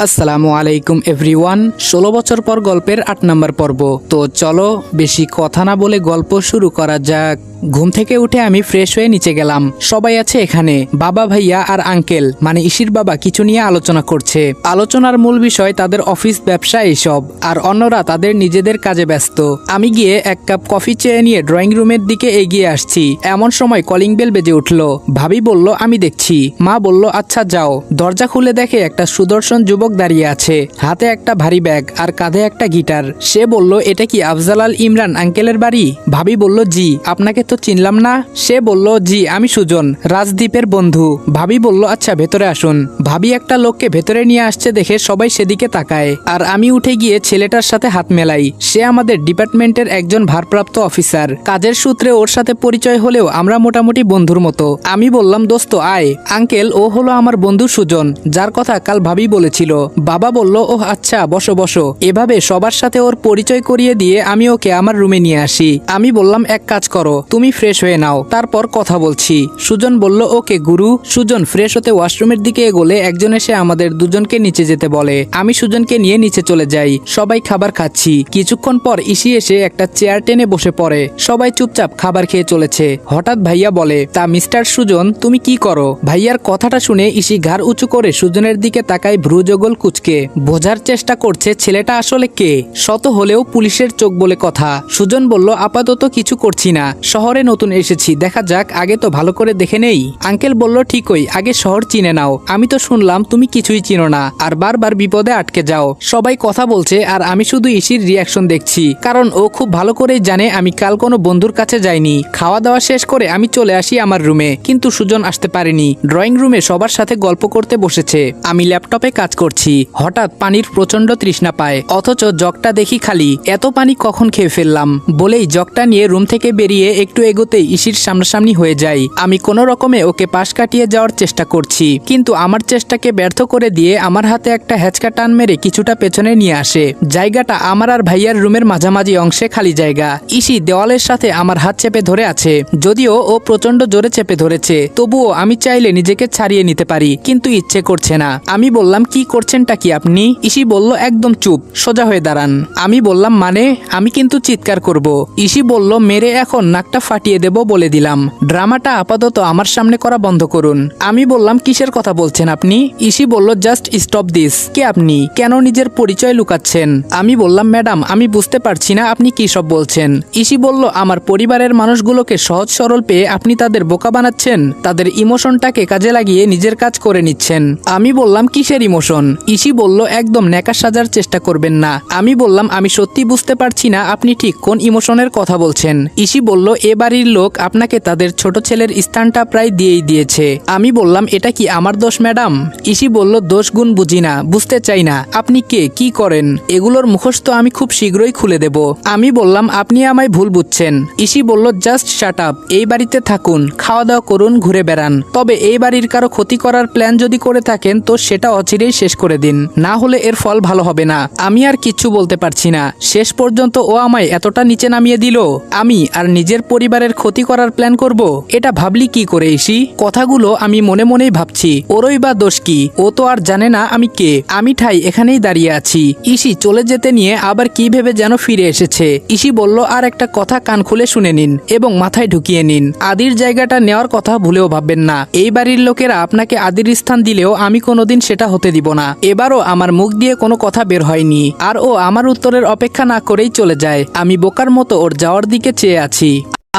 আসসালামু আলাইকুম এভরিওয়ান। ১৬ বছর পর গল্পের ৮ নম্বর পর্ব। তো চলো বেশি কথা না বলে গল্প শুরু করা যাক। ঘুম থেকে উঠে আমি ফ্রেশ হয়ে নিচে গেলাম। সবাই আছে এখানে, বাবা, ভাইয়া আর আঙ্কেল মানে ইসির বাবা কিছু নিয়ে আলোচনা করছে। আলোচনার মূল বিষয় তাদের অফিস, ব্যবসা এইসব, আর অন্যরা তাদের নিজেদের কাজে ব্যস্ত। আমি গিয়ে এক কাপ কফি চেয়ে নিয়ে ড্রয়িং রুমের দিকে এগিয়ে আসছি। এমন সময় কলিং বেল বেজে উঠল। ভাবি বলল আমি দেখছি। মা বলল আচ্ছা যাও। দরজা খুলে দেখে একটা সুদর্শন যুবক দাঁড়িয়ে আছে, হাতে একটা ভারী ব্যাগ আর কাঁধে একটা গিটার। সে বলল এটা কি আফজাল আল ইমরান আঙ্কেলের বাড়ি? ভাবি বলল জি, আপনাকে তো চিনলাম না। সে বলল জি, আমি সুজন, রাজদীপের বন্ধু। ভাবি বলল আচ্ছা ভেতরে আসুন। ভাবি একটা লোককে ভেতরে নিয়ে আসছে দেখে সবাই সেদিকে তাকায়, আর আমি উঠে গিয়ে ছেলেটার সাথে হাত মেলাই। সে আমাদের ডিপার্টমেন্টের একজন ভারপ্রাপ্ত অফিসার। কাজের সূত্রে ওর সাথে পরিচয় হলেও আমরা মোটামুটি বন্ধুর মতো। আমি বললাম দোস্ত আয়। আঙ্কেল, ও হলো আমার বন্ধু সুজন, যার কথা কাল ভাবি বলেছিল। বাবা বলল ওহ আচ্ছা, বসো বসো। এভাবে সবার সাথে ওর পরিচয় করিয়ে দিয়ে আমি ওকে আমার রুমে নিয়ে আসি। আমি বললাম এক কাজ করো, তুমি ফ্রেশ হয়ে নাও, তারপর কথা বলছি। সুজন বলল ওকে গুরু। সুজন ফ্রেশ হতে ওয়াশরুমের দিকে এগোলে একজন এসে আমাদের দুজনকে নিচে যেতে বলে। আমি সুজনকে নিয়ে নিচে চলে যাই। সবাই খাবার খাচ্ছি। কিছুক্ষণ পর ইসি এসে একটা চেয়ার টেনে বসে পড়ে। সবাই চুপচাপ খাবার খেয়ে চলেছে। হঠাৎ ভাইয়া বলে তা মিস্টার সুজন তুমি কি করো? ভাইয়ার কথাটা শুনে ইসি ঘাড় উঁচু করে সুজনের দিকে তাকায়, ভ্রুজগল কুচকে। বোঝার চেষ্টা করছে ছেলেটা আসলে কে। শত হলেও পুলিশের চোখ বলে কথা। সুজন বলল আপাতত কিছু করছি না, শহরে নতুন এসেছি, দেখা যাক, আগে তো ভালো করে দেখে নেই। আঙ্কেল বলল ঠিকই, আগে শহর চিনে নাও। আমি তো শুনলাম তুমি কিছুই চিনো না আর বারবার বিপদে আটকে যাও। সবাই কথা বলছে আর আমি শুধু ইসির রিয়াকশন দেখছি, কারণ ও খুব ভালো করেই জানে আমি কাল কোনো বন্ধুর কাছে যাইনি। খাওয়া দাওয়া শেষ করে আমি চলে আসি আমার রুমে, কিন্তু সুজন আসতে পারেনি। ড্রয়িং রুমে সবার সাথে গল্প করতে বসেছে। আমি ল্যাপটপে কাজ করছি। হঠাৎ পানির প্রচন্ড তৃষ্ণা পায়, অথচ জগটা দেখি খালি। এত পানি কখন খেয়ে ফেললাম বলেই জগটা নিয়ে রুম থেকে বেরিয়ে একটু এগোতেই ইসির সামনাসামনি হয়ে যাই। আমি কোনো রকমে ওকে পাশ কাটিয়ে যাওয়ার চেষ্টা করছি, কিন্তু আমার চেষ্টাকে ব্যর্থ করে দিয়ে আমার হাতে একটা হ্যাচকা টান মেরে কিছুটা পেছনে নিয়ে আসে। জায়গাটা আমার আর ভাইয়ার রুমের মাঝামাঝি অংশে খালি জায়গা। ইসি দেওয়ালের সাথে আমার হাত চেপে ধরে আছে। যদিও ও প্রচন্ড জোরে চেপে ধরেছে, তবুও আমি চাইলে নিজেকে ছাড়িয়ে নিতে পারি, কিন্তু ইচ্ছে করছে না। আমি বললাম কি করছেনটা কি আপনি? ইসি বলল একদম চুপ, সোজা হয়ে দাঁড়ান। আমি বললাম মানে? আমি কিন্তু চিৎকার করব। ইসি বলল মেরে এখন নাকটা ফাটিয়ে দেব বলে দিলাম। ড্রামাটা আপাতত আমার সামনে করা বন্ধ করুন। আমি বললাম কিসের কথা বলছেন আপনি? ইসি বলল জাস্ট স্টপ দিস। কে আপনি? কেন নিজের পরিচয় লুকাচ্ছেন? আমি বললাম ম্যাডাম আমি বুঝতে পারছি না আপনি কি সব বলছেন। ইসি বলল আমার পরিবারের মানুষগুলোকে সহজ সরল পেয়ে আপনি তাদের বোকা বানাচ্ছেন, তাদের ইমোশনটাকে কাজে লাগিয়ে নিজের কাজ করে নিচ্ছেন। আমি বললাম কিসের ইমোশন? ইসি বলল একদম ন্যাকা সাজার চেষ্টা করবেন না। আমি বললাম আমি সত্যি বুঝতে পারছি না আপনি ঠিক কোন ইমোশনের কথা বলছেন। ইসি বলল এ বাড়ির লোক আপনাকে তাদের ছোট ছেলের স্থানটা প্রায় দিয়েই দিয়েছে। আমি বললাম এটা কি আমার দোষ ম্যাডাম? ইসি বলল দোষ গুণ বুঝি না, বুঝতে চাই না আপনি কে, কি করেন, এগুলোর মুখস্থ আমি খুব শীঘ্রই খুলে দেব। আমি বললাম আপনি আমায় ভুল বুঝছেন। ইসি বলল জাস্ট শাট আপ, এই বাড়িতে থাকুন, খাওয়া দাওয়া করুন, ঘুরে বেড়ান, তবে এই বাড়ির কারো ক্ষতি করার প্ল্যান যদি করে থাকেন তো সেটা অচিরেই শেষ করে দিন, না হলে এর ফল ভালো হবে না। আমি আর কিচ্ছু বলতে পারছি না। শেষ পর্যন্ত ও আমায় এতটা নিচে নামিয়ে দিল, আমি আর নিজের পরিবারের ক্ষতি করার প্ল্যান করব? এটা ভাবলি কি করে ইসি? কথাগুলো আমি মনে মনেই ভাবছি। ওরই বা দোষ কি? ও তো আর জানে না আমি কে। আমি ঠাই এখানেই দাঁড়িয়ে আছি। ইসি চলে যেতে নিয়ে আবার কি ভেবে যেন ফিরে এসেছে। ইসি বলল আর একটা কথা কান খুলে শুনে নিন এবং মাথায় ঢুকিয়ে নিন, আদির জায়গাটা নেওয়ার কথা ভুলেও ভাববেন না। এই বাড়ির লোকেরা আপনাকে আদির স্থান দিলেও আমি কোনোদিন সেটা হতে দিব না। এবারও আমার মুখ দিয়ে কোনো কথা বের হয়নি, আর ও আমার উত্তরের অপেক্ষা না করেই চলে যায়। আমি বোকার মতো ওর যাওয়ার দিকে চেয়ে আছি।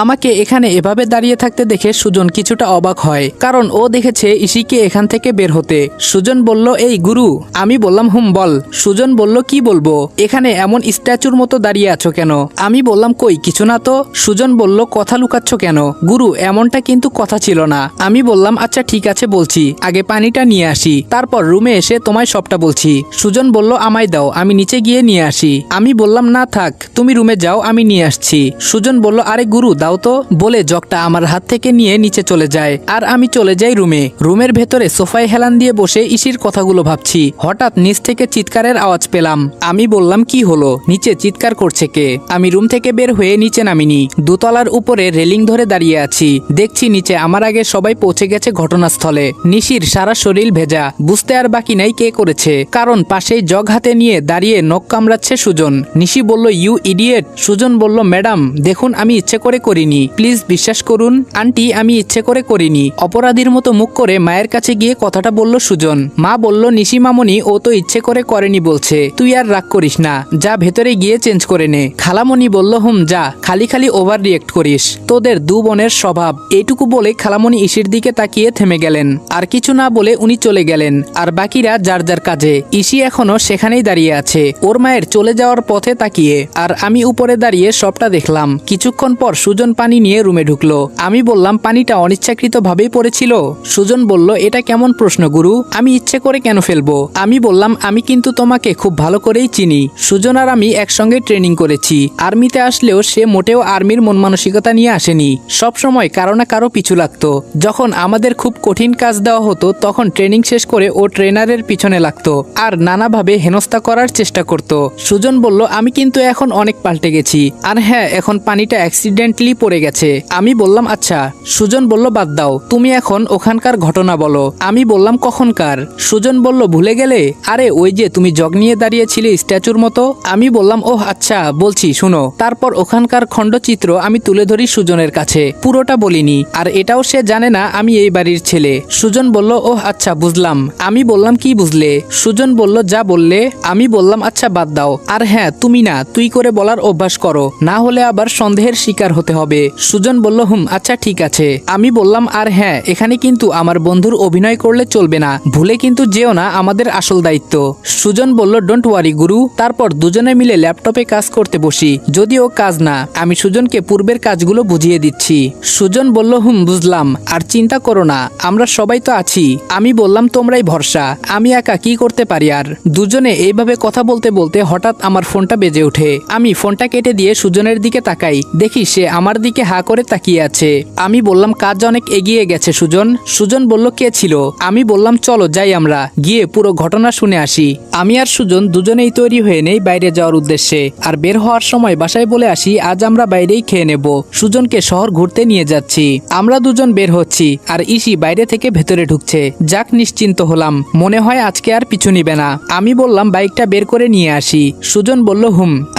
আমাকে এখানে এভাবে দাঁড়িয়ে থাকতে দেখে সুজন কিছুটা অবাক হয়, কারণ ও দেখেছে ইসিকে এখান থেকে বের হতে। সুজন বলল এই গুরু। আমি বললাম হুম বল। সুজন বলল কি বলবো, এখানে এমন স্ট্যাচুর মতো দাঁড়িয়ে আছো কেন? আমি বললাম কই কিছু না তো। সুজন বলল কথা লুকাচ্ছ কেন? গুরু এমনটা কিন্তু কথা ছিল না। আমি বললাম আচ্ছা ঠিক আছে বলছি, আগে পানিটা নিয়ে আসি, তারপর রুমে এসে তোমায় সবটা বলছি। সুজন বলল আমায় দাও, আমি নিচে গিয়ে নিয়ে আসি। আমি বললাম না থাক, তুমি রুমে যাও, আমি নিয়ে আসছি। সুজন বলল আরে গুরু দাও দাও তো বলে জগটা আমার হাত থেকে নিয়ে নিচে চলে যায় আর আমি চলে যাই রুমে। রুমের ভেতরে সোফায় হেলান দিয়ে বসে ইসির কথাগুলো ভাবছি। হঠাৎ নিচ থেকে চিৎকারের আওয়াজ পেলাম। আমি বললাম কি হলো, নিচে চিৎকার করছে কে? আমি রুম থেকে বের হয়ে নিচে নামিনি, দোতলার উপরে রেলিং ধরে দাঁড়িয়ে আছি। দেখছি নিচে আমার আগে সবাই পৌঁছে গেছে ঘটনাস্থলে। নিশির সারা শরীর ভেজা, বুঝতে আর বাকি নাই কে করেছে, কারণ পাশেই জগ হাতে নিয়ে দাঁড়িয়ে নখ কামড়াচ্ছে সুজন। নিশি বলল ইউ ইডিয়েট। সুজন বলল ম্যাডাম দেখুন আমি ইচ্ছে করে করিনি, প্লিজ বিশ্বাস করুন। আন্টি আমি ইচ্ছে করে করিনি। অপরাধীর মতো মুখ করে মায়ের কাছে গিয়ে কথাটা বলল সুজন। মা বলল নিশি মামনি ও তো ইচ্ছে করে করেনি বলছে, তুই আর রাগ করিস না, যা ভেতরে গিয়ে চেঞ্জ করে নে। খালামণি বলল যা, খালি খালি ওভার রিয়েক্ট করিস, তোদের দু বোনের স্বভাব। এইটুকু বলে খালামণি ইসির দিকে তাকিয়ে থেমে গেলেন। আর কিছু না বলে উনি চলে গেলেন আর বাকিরা যার যার কাজে। ইসি এখনো সেখানেই দাঁড়িয়ে আছে, ওর মায়ের চলে যাওয়ার পথে তাকিয়ে। আর আমি উপরে দাঁড়িয়ে সবটা দেখলাম। কিছুক্ষণ পর সুজন পানি নিয়ে রুমে ঢুকলো। আমি বললাম পানিটা অনিচ্ছাকৃত ভাবেই পড়েছিল। সুজন বলল এটা কেমন প্রশ্ন গুরু, আমি ইচ্ছে করে কেন ফেলবো? আমি বললাম আমি কিন্তু তোমাকে খুব ভালো করেই চিনি। সুজন আর আমি একসঙ্গে ট্রেনিং করেছি। আর্মিতে আসলেও সে মোটেও আর্মির মন মানসিকতা নিয়ে আসেনি, সব সময় কারো না কারো পিছু লাগতো। যখন আমাদের খুব কঠিন কাজ দেওয়া হতো তখন ট্রেনিং শেষ করে ও ট্রেনারের পিছনে লাগতো আর নানাভাবে হেনস্থা করার চেষ্টা করত। সুজন বলল আমি কিন্তু এখন অনেক পাল্টে গেছি, আর হ্যাঁ এখন পানিটা অ্যাক্সিডেন্টলি পড়ে গেছে। আমি বললাম আচ্ছা। সুজন বলল বাদ দাও, তুমি এখন ওখানকার ঘটনা বলো। আমি বললাম কখনকার? সুজন বলল ভুলে গেলে? আরে ওই যে তুমি জগ নিয়ে দাঁড়িয়েছিলে স্ট্যাচুর মতো। আমি বললাম ওহ আচ্ছা বলছি শুনো। তারপর ওখানকার খণ্ডচিত্র আমি তুলে ধরি সুজনের কাছে, পুরোটা বলিনি। আর এটাও সে জানে না আমি এই বাড়ির ছেলে। সুজন বলল ওহ আচ্ছা বুঝলাম। আমি বললাম কি বুঝলে? সুজন বলল যা বললে। আমি বললাম আচ্ছা বাদ দাও, আর হ্যাঁ তুমি না তুই করে বলার অভ্যাস করো, না হলে আবার সন্দেহের শিকার হতে হবে। সুজন বলল আচ্ছা ঠিক আছে। আমি বললাম আর হ্যাঁ এখানে কিন্তু আমার বন্ধুর অভিনয় করলে চলবে না, ভুলে কিন্তু যেও না আমাদের আসল দায়িত্ব। সুজন বলল ডোন্ট ওয়ারি গুরু। তারপর দুজনে মিলে ল্যাপটপে কাজ করতে বসি, যদিও কাজ না, আমি সুজনকে পূর্বের কাজগুলো বুঝিয়ে দিচ্ছি। সুজন বলল বুঝলাম, আর চিন্তা করো না আমরা সবাই তো আছি। আমি বললাম তোমরাই ভরসা, আমি একা কি করতে পারি আর। দুজনে এইভাবে কথা বলতে বলতে হঠাৎ আমার ফোনটা বেজে ওঠে। আমি ফোনটা কেটে দিয়ে সুজনের দিকে তাকাই, দেখি সে আমার দিকে হা করে তাকিয়ে আছে। আমি বললাম কাজ অনেক এগিয়ে গেছে সুজন। সুজন বলল কে ছিল? আমি বললাম চলো যাই আমরা গিয়ে পুরো ঘটনা শুনে আসি। আমি আর সুজন দুজনেই তৈরি হয়ে নেই বাইরে যাওয়ার উদ্দেশ্যে। আর বের হওয়ার সময় বাসায় বলে আসি আজ আমরা বাইরেই খেয়ে নেব, সুজনকে শহর ঘুরতে নিয়ে যাচ্ছি। আমরা দুজন বের হচ্ছি আর ইসি বাইরে থেকে ভেতরে ঢুকছে। যাক নিশ্চিন্ত হলাম, মনে হয় আজকে আর পিছু নিবে না। আমি বললাম বাইকটা বের করে নিয়ে আসি। সুজন বলল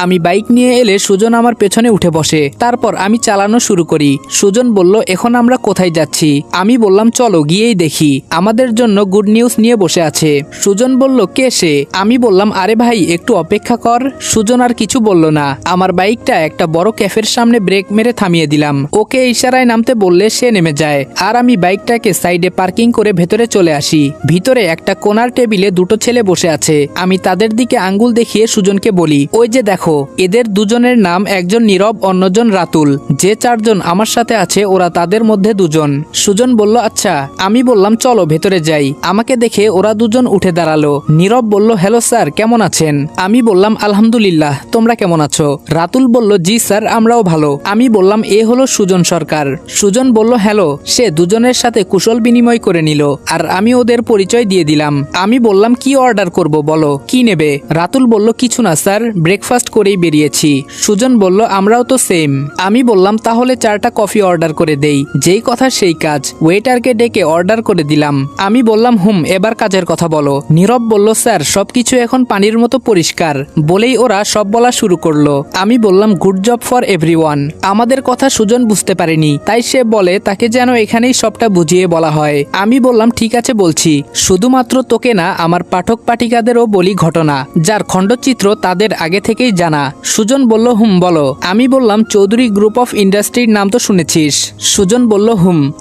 আমি বাইক নিয়ে এলে সুজন আমার পেছনে উঠে বসে, তারপর আমি চালানো শুরু করি। সুজন বলল এখন আমরা কোথায় যাচ্ছি? আমি বললাম চলো গিয়েই দেখি, আমাদের জন্য গুড নিউজ নিয়ে বসে আছে। সুজন বলল কে সে? আমি বললাম আরে ভাই একটু অপেক্ষা কর। সুজন আর কিছু বলল না। আমার বাইকটা একটা বড় ক্যাফের সামনে ব্রেক মেরে থামিয়ে দিলাম। ওকে ইশারায় নামতে বললে সে নেমে যায় আর আমি বাইকটাকে সাইডে পার্কিং করে ভেতরে চলে আসি। ভিতরে একটা কোনার টেবিলে দুটো ছেলে বসে আছে। আমি তাদের দিকে আঙ্গুল দেখিয়ে সুজনকে বলি ওই যে দেখো, এদের দুজনের নাম একজন নীরব অন্যজন রাতুল। যে চারজন আমার সাথে আছে ওরা তাদের মধ্যে দুজন। সুজন বলল আচ্ছা। আমি বললাম চলো ভেতরে যাই। আমাকে দেখে ওরা দুজন উঠে দাঁড়ালো। নীরব বলল হ্যালো স্যার কেমন আছেন? আমি বললাম আলহামদুলিল্লাহ, তোমরা কেমন আছো? রাতুল বলল জি স্যার আমরাও ভালো। আমি বললাম এ হলো সুজন সরকার। সুজন বলল হ্যালো। সে দুজনের সাথে কুশল বিনিময় করে নিল আর আমি ওদের পরিচয় দিয়ে দিলাম। আমি বললাম কি অর্ডার করব বলো, কি নেবে? রাতুল বলল কিছু না স্যার, ব্রেকফাস্ট করেই বেরিয়েছি। সুজন বলল আমরাও তো সেম। আমি বললাম তাহলে 4টা কফি অর্ডার করে দেই। যেই কথা সেই কাজ, ওয়েটারকে ডেকে অর্ডার করে দিলাম। আমি বললাম এবার কাজের কথা বলো। নীরব বলল স্যার সবকিছু এখন পানির মতো পরিষ্কার। বলেই ওরা সব বলা শুরু করলো। আমি বললাম গুড জব ফর এভরিওয়ান। আমাদের কথা সুজন বুঝতে পারেনি, তাই সে বলে তাকে যেন এখানেই সবটা বুঝিয়ে বলা হয়। আমি বললাম ঠিক আছে বলছি, শুধুমাত্র তোকে না আমার পাঠক পাঠিকাদেরও বলি ঘটনা, যার খণ্ডচিত্র তাদের আগে থেকেই জানা। সুজন বলল বলো। আমি বললাম চৌধুরী গ্রুপ অফ ইন্ডাস্ট্রির নাম তো শুনেছিস? সুজন বলল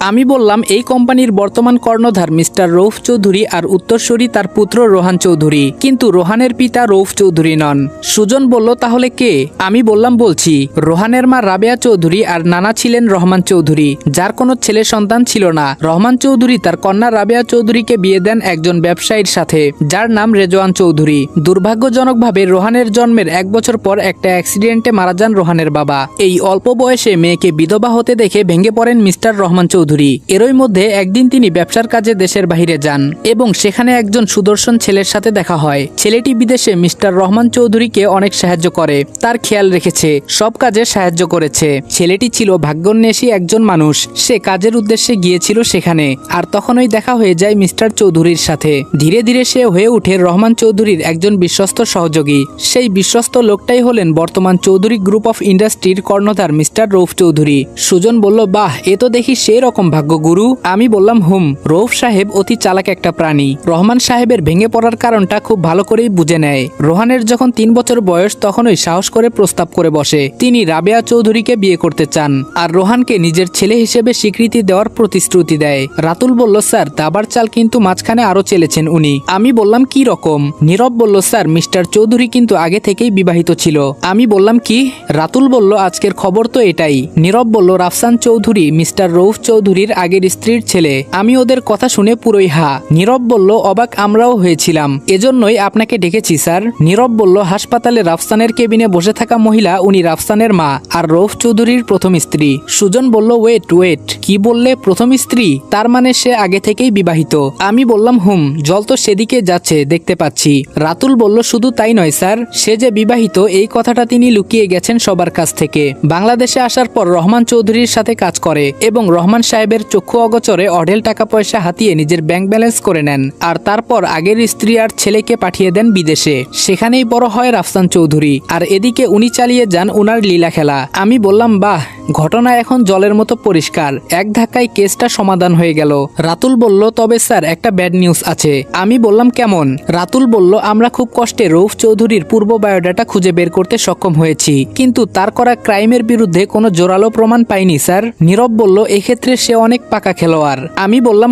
আমি বললাম এই কোম্পানির বর্তমান কর্ণধার মিস্টার রৌফ চৌধুরী আর উত্তরসূরি তার পুত্র রোহান চৌধুরী, কিন্তু রোহানের পিতা রৌফ চৌধুরী নন। সুজন বলল তাহলে কে? আমি বললাম বলছি, রোহানের মা রাবেয়া চৌধুরী আর নানা ছিলেন রহমান চৌধুরী, যার কোনো ছেলে সন্তান ছিল না। রহমান চৌধুরী তার কন্যা রাবেয়া চৌধুরীকে বিয়ে দেন একজন ব্যবসায়ীর সাথে, যার নাম রেজওয়ান চৌধুরী। দুর্ভাগ্যজনকভাবে রোহানের জন্মের 1 বছর পর একটা অ্যাক্সিডেন্টে মারা যান রোহানের বাবা। এই অল্প বয়সে মেয়েকে বিধবা হতে দেখে ভেঙে পড়েন মিস্টার রহমান চৌধুরী। এরই মধ্যে একদিন তিনি ব্যবসার কাজে দেশের বাইরে যান এবং সেখানে একজন সুদর্শন ছেলের সাথে দেখা হয়। ছেলেটি বিদেশে মিস্টার রহমান চৌধুরীকে অনেক সাহায্য করে, তার খেয়াল রেখেছে, সব কাজে সাহায্য করেছে। ছেলেটি ছিল ভাগ্যান্বেষী একজন মানুষ। সে কাজের উদ্দেশ্যে গিয়েছিল সেখানে, আর তখনই দেখা হয়ে যায় মিস্টার চৌধুরীর সাথে। ধীরে ধীরে সে হয়ে ওঠে রহমান চৌধুরীর একজন বিশ্বস্ত সহযোগী। সেই বিশ্বস্ত লোকটাই হলেন বর্তমান চৌধুরী গ্রুপ অফ ইন্ডাস্ট্রির কর্ণধার মিস্টার রৌফ চৌধুরী। সুজন বলল, বাহ, এ তো দেখি সেই রকম ভাগ্য গুরু। আমি বললাম, রৌফ সাহেব অতি চালাক একটা প্রাণী। রহমান সাহেবের ভেঙে পড়ার কারণটা খুব ভালো করেই বুঝে নেয়। রোহানের যখন 3 বছর বয়স তখনই সাহস করে প্রস্তাব করে বসে তিনি রাবেয়া চৌধুরীকে বিয়ে করতে চান, আর রোহানকে নিজের ছেলে হিসেবে স্বীকৃতি দেওয়ার প্রতিশ্রুতি দেয়। রাতুল বলল, স্যার, দাবার চাল কিন্তু মাঝখানে আরো চেলেছেন উনি। আমি বললাম, কি রকম? নীরব বলল, স্যার, মিস্টার চৌধুরী কিন্তু আগে থেকেই বিবাহিত ছিল। আমি বললাম, কি? রাতুল বলল, আজকের খবর তো এটাই। নীরব বলল, রাফসান চৌধুরী মিস্টার রৌফ চৌধুরীর আগের স্ত্রীর ছেলে। আমি ওদের কথা শুনে পুরোই হা। নীরব বলল, অবাক আমরাও হয়েছিলাম, এজন্যই আপনাকে ডেকেছি স্যার। নীরব বলল, হাসপাতালে রাফসানের কেবিনে বসে থাকা মহিলা উনি রাফসানের মা আর রৌফ চৌধুরীর প্রথম স্ত্রী। সুজন বলল, ওয়েট, কি বললে? প্রথম স্ত্রী? তার মানে সে আগে থেকেই বিবাহিত? আমি বললাম, জল তো সেদিকে যাচ্ছে দেখতে পাচ্ছি। রাতুল বলল, শুধু তাই নয় স্যার, সে যে বিবাহিত এই কথাটা তিনি লুকিয়ে গেছেন সবার কাছ থেকে। বাংলাদেশে আসার পর রহমান চৌধুরীর সাথে কাজ করে এবং রহমান সাহেবের চক্ষু অগোচরে অঢেল টাকা পয়সা হাতিয়ে নিজের ব্যাংক ব্যালেন্স করে নেন, আর তারপর আগের স্ত্রী আর ছেলেকে পাঠিয়ে দেন বিদেশে। সেখানেই বড় হয় রাফসান চৌধুরী, আর এদিকে উনি চালিয়ে যান উনার লীলা খেলা। আমি বললাম, বাহ, ঘটনা এখন জলের মতো পরিষ্কার, এক ধাক্কায় কেসটা সমাধান হয়ে গেল। রাতুল বলল, তবে স্যার, একটা ব্যাড নিউজ আছে। আমি বললাম, কেমন? রাতুল বলল, আমরা খুব কষ্টে রৌফ চৌধুরীর পূর্ব বায়োডাটা খুঁজে বের করতে সক্ষম হয়েছি, কিন্তু তার করা ক্রাইমের বিরুদ্ধে কোনো জোরালো প্রমাণ পাইনি স্যার। নীরব বলল, এক্ষেত্রে সে অনেক পাকা খেলোয়াড়। আমি বললাম,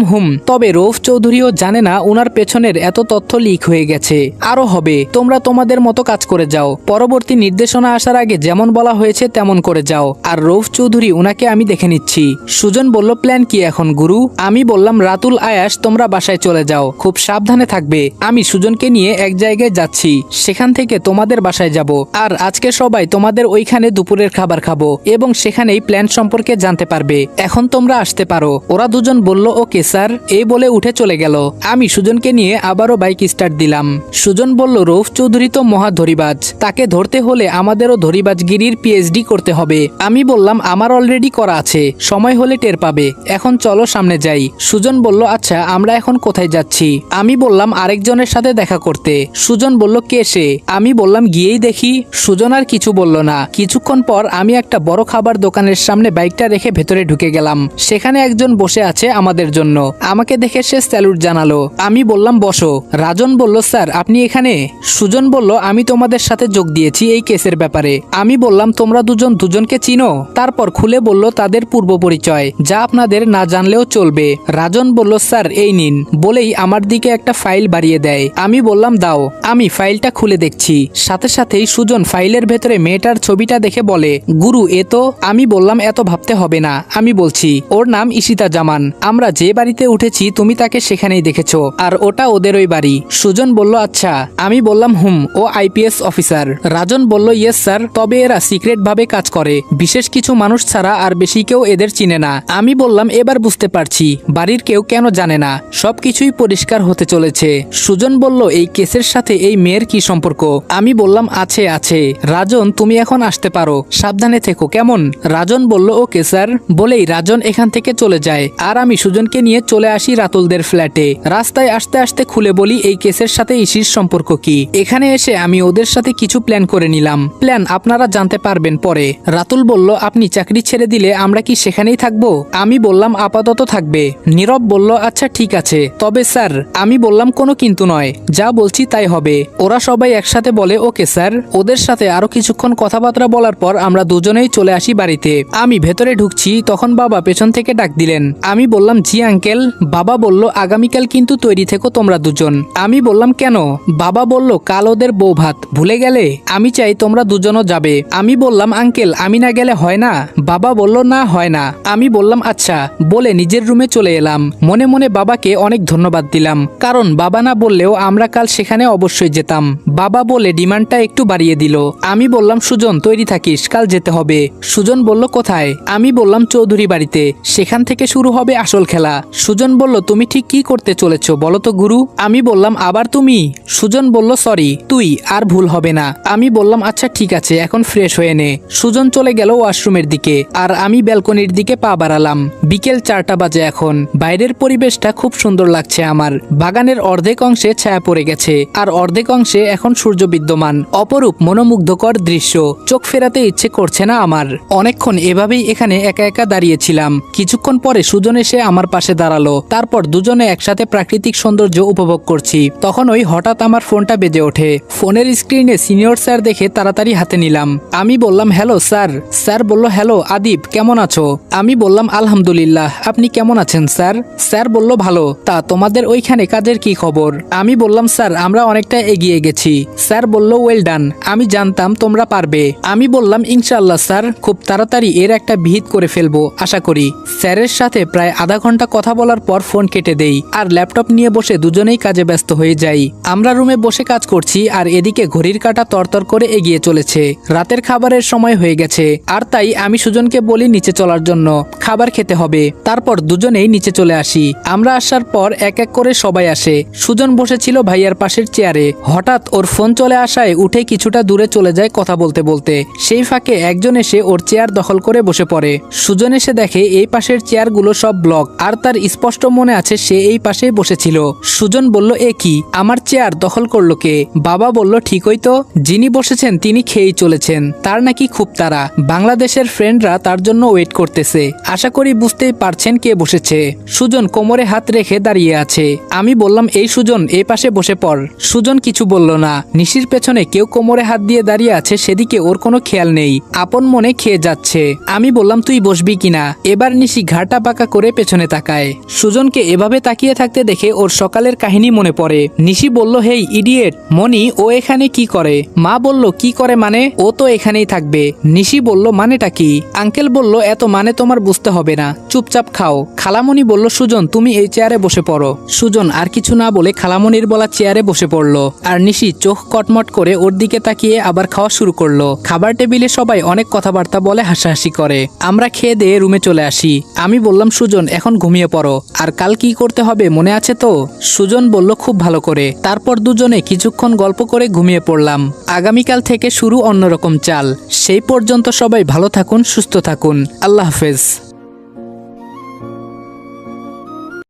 তবে রৌফ চৌধুরীও জানে না উনার পেছনের এত তথ্য লিক হয়ে গেছে। আরো হবে, তোমরা তোমাদের মতো কাজ করে যাও, পরবর্তী নির্দেশনা আসার আগে যেমন বলা হয়েছে তেমন করে যাও, আর রৌফ চৌধুরী উনাকে আমি দেখে নিচ্ছি। সুজন বলল, প্ল্যান কি এখন গুরু? আমি বললাম, রাতুল, আয়াস, তোমরা বাসায় চলে যাও, খুব সাবধানে থাকবে। আমি সুজনকে নিয়ে এক জায়গায় যাচ্ছি, সেখান থেকে তোমাদের বাসায় যাব, আর আজকে সবাই তোমাদের ওইখানে দুপুরের খাবার খাবো এবং সেখানেই প্ল্যান সম্পর্কে জানতে পারবে। এখন তোমরা আসতে পারো। ওরা দুজন বলল, ওকে স্যার, এই বলে উঠে চলে গেল। আমি সুজনকে নিয়ে আবারও বাইক স্টার্ট দিলাম। সুজন বলল, রৌফ চৌধুরী তো মহা ধরিবাজ, তাকে ধরতে হলে আমাদেরও ধরিবাজগিরির পিএইচডি করতে হবে। আমি বললাম, আমার অলরেডি করা আছে, সময় হলে টের পাবে, এখন চলো সামনে যাই। সুজন বলল, আচ্ছা, আমরা এখন কোথায় যাচ্ছি? আমি বললাম, আরেকজনের সাথে দেখা করতে। সুজন বলল, কে সে? আমি বললাম, গিয়েই দেখি। সুজন আর কিছু বলল না। কিছুক্ষণ পর আমি একটা বড় খাবার দোকানের সামনে বাইকটা রেখে ভেতরে ঢুকে গেলাম। সেখানে একজন বসে আছে আমাদের জন্য। আমাকে দেখে সে স্যালুট জানালো। আমি বললাম, বসো। রাজন বলল, স্যার, আপনি এখানে? সুজন বলল, আমি তোমাদের সাথে যোগ দিয়েছি এই কেসের ব্যাপারে। আমি বললাম, তোমরা দুজন দুজনকে চিনো? তারপর খুলে বলল তাদের পূর্ব পরিচয়, যা আপনাদের না জানলেও চলবে। রাজন বলল, স্যার, এই নিন, বলেই আমার দিকে একটা ফাইল বাড়িয়ে দেয়। আমি বললাম, দাও। আমি ফাইলটা খুলে দেখছি, সাথে সাথেই সুজন ফাইলের ভেতরে মেয়েটার ছবিটা দেখে বলে, গুরু, এ তো। আমি বললাম, এত ভাবতে হবে না, আমি বলছি, ওর নাম ঈশিতা জামান। আমরা যে বাড়িতে উঠেছি তুমি তাকে সেখানেই দেখেছো, আর ওটা ওদের ওই বাড়ি। সুজন বলল, আচ্ছা। আমি বললাম, ও আইপিএস অফিসার। রাজন বলল, ইয়েস স্যার, তবে এরা সিক্রেট ভাবে কাজ করে, বিশেষ কিছু মানুষ ছাড়া আর বেশি কেউ এদের চিনে না। আমি বললাম, এবার বুঝতে পারছি বাড়ির কেউ কেন জানে না, সবকিছুই পরিষ্কার হতে চলেছে। সুজন বলল, এই কেসের সাথে এই মেয়ের কি সম্পর্ক? আমি বললাম, আছে। রাজন, তুমি এখন আসতে পারো, সাবধানে থেকো, কেমন? রাজন বলল, ওকে স্যার, বলেই রাজন এখান থেকে চলে যায়, আর আমি সুজনকে নিয়ে চলে আসি রাতুলদের ফ্ল্যাটে। রাস্তায় আসতে আসতে খুলে বলি এই কেসের সাথে ইসির সম্পর্ক কি। এখানে এসে আমি ওদের সাথে কিছু প্ল্যান করে নিলাম। প্ল্যান আপনারা জানতে পারবেন পরে। রাতুল বলল, আপনি চাকরি ছেড়ে দিলে আমরা কি সেখানেই থাকবো? আমি বললাম, আপাতত থাকবে। নীরব বলল, আচ্ছা ঠিক আছে, তবে স্যার। আমি বললাম, কোনো কিন্তু নয়, যা বলছি তাই হবে। ওরা সবাই একসাথে বলে, ওকে স্যার। ওদের সাথে আরো কিছুক্ষণ কথাবার্তা বলার পর আমরা দুজনেই চলে আসি বাড়িতে। আমি ভেতরে ঢুকছি, তখন বাবা পেছন থেকে ডাক দিলেন। আমি বললাম, জি আঙ্কেল। বাবা বলল, আগামীকাল কিন্তু তৈরি থেকো তোমরা দুজন। আমি বললাম, কেন? বাবা বলল, কাল ওদের বউ ভাত, ভুলে গেলে? আমি চাই তোমরা দুজনও যাবে। আমি বললাম, আঙ্কেল, আমি না গেলে হয় না? না? বাবা বলল না হয় না। আমি বললাম আচ্ছা বলে নিজের রুমে চলে এলাম। মনে মনে বাবাকে অনেক ধন্যবাদ দিলাম, কারণ বাবা না বললেও আমরা কাল সেখানে অবশ্যই যেতাম। বাবা বলে ডিমান্ডটা একটু বাড়িয়ে দিল। আমি বললাম সুজন তৈরি থাকিস, কাল যেতে হবে। সুজন বলল কোথায়? আমি বললাম চৌধুরী বাড়িতে, সেখান থেকে শুরু হবে আসল খেলা। সুজন বলল তুমি ঠিক কি করতে চলেছো বলো তো গুরু? আমি বললাম আবার তুমি? সুজন বলল সরি তুই, আর ভুল হবে না। আমি বললাম আচ্ছা ঠিক আছে, এখন ফ্রেশ হয়ে নে। সুজন চলে গেল ওয়াশরুমের দিকে, আর আমি ব্যালকনির দিকে পা বাড়ালাম। বিকেল 4টা বাজে এখন। বাইরের পরিবেশটা খুব সুন্দর লাগছে আমার। বাগানের অর্ধেক অংশে ছায়া পড়ে গেছে, আর অর্ধেক অংশে এখন সূর্য বিদ্যমান। অপরূপ মনোমুগ্ধকর দৃশ্য, চোখ ফেরাতে ইচ্ছে করছে না আমার। অনেকক্ষণ এভাবেই এখানে একা একা দাঁড়িয়েছিলাম। কিছুক্ষণ পরে সুজন এসে আমার পাশে দাঁড়ালো। তারপর দুজনে একসাথে প্রাকৃতিক সৌন্দর্য উপভোগ করছি। তখন ওই হঠাৎ আমার ফোনটা বেজে ওঠে। ফোনের স্ক্রিনে সিনিয়র স্যার দেখে তাড়াতাড়ি হাতে নিলাম। আমি বললাম হ্যালো স্যার। স্যার বলল হ্যালো আদিব, কেমন আছো? আমি বললাম আলহামদুলিল্লাহ, আপনি কেমন আছেন স্যার? স্যার বলল ভালো। তা তোমাদের ওইখানে কাজের কি খবর? আমি বললাম স্যার আমরা অনেকটা এগিয়ে গেছি। স্যার বলল ওয়েল ডান, আমি জানতাম তোমরা পারবে। আমি বললাম ইনশাআল্লাহ স্যার, খুব তাড়াতাড়ি এর একটা বিহিত করে ফেলবো আশা করি। স্যারের সাথে প্রায় আধা ঘন্টা কথা বলার পর ফোন কেটে দেই, আর ল্যাপটপ নিয়ে বসে দুজনেই কাজে ব্যস্ত হয়ে যাই। আমরা রুমে বসে কাজ করছি, আর এদিকে ঘড়ির কাঁটা তরতর করে এগিয়ে চলেছে। রাতের খাবারের সময় হয়ে গেছে, আর তাই আমি সুজনকে বলি নিচে চলার জন্য, খাবার খেতে হবে। তারপর দুজনেই নিচে চলে আসি। আমরা আসার পর এক এক করে সবাই আসে। সুজন বসেছিল ভাইয়ার পাশের চেয়ারে। হঠাৎ ওর ফোন চলে আসায় উঠে কিছুটা দূরে চলে যায় কথা বলতে বলতে। সেই ফাঁকে একজন এসে ওর চেয়ার দখল করে বসে পড়ে। সুজন এসে দেখে এই পাশের চেয়ারগুলো সব ব্লক, আর তার স্পষ্ট মনে আছে সে এই পাশেই বসেছিল। সুজন বলল এ কি, আমার চেয়ার দখল করলো কে? বাবা বলল ঠিকই তো, যিনি বসেছেন তিনি খেয়েই চলেছেন, তার নাকি খুব তাড়া। বাংলাদেশের ফ্রেন্ডরা তার জন্য ওয়েট করতেছে। আশা করি বুঝতেই পারছেন কে বসেছে। সুজন কোমরে হাত রেখে দাঁড়িয়ে আছে। আমি বললাম এই সুজন এই পাশে বসে পড়। সুজন কিছু বলল না। নিশির পেছনে কেউ কোমরে হাত দিয়ে দাঁড়িয়ে আছে, সেদিকে ওর কোনো খেয়াল নেই, আপন মনে খেয়ে যাচ্ছে। আমি বললাম তুই বসবি কিনা? এবার নিশি ঘাড়টা পাকা করে পেছনে তাকায়। সুজনকে এভাবে তাকিয়ে থাকতে দেখে ওর সকালের কাহিনী মনে পড়ে। নিশি বলল হেই ইডিয়েট, মনি ও এখানে কি করে? মা বলল কি করে মানে? ও তো এখানেই থাকবে। নিশি বলল মানেটা কি? আঙ্কেল বলল এত মানে তোমার বুঝতে হবে না, চুপচাপ খাও। খালামণি বলল সুজন তুমি এই চেয়ারে বসে পড়ো। সুজন আর কিছু না বলে খালামণির বলা চেয়ারে বসে পড়লো, আর নিশি চোখ কটমট করে ওর দিকে তাকিয়ে আবার খাওয়া শুরু করলো। খাবার টেবিলে সবাই অনেক কথাবার্তা বলে, হাসাহাসি করে। আমরা খেয়ে দিয়ে রুমে চলে আসি। আমি বললাম সুজন এখন ঘুমিয়ে পড়ো, আর কাল কি করতে হবে মনে আছে তো? সুজন বলল খুব ভালো করে। তারপর দুজনে কিছুক্ষণ গল্প করে ঘুমিয়ে পড়লাম। আগামীকাল থেকে শুরু অন্যরকম চাল। সেই পর্যন্ত সবাই ভালো থাকুন, সুস্থ থাকুন। আল্লাহ হাফেজ।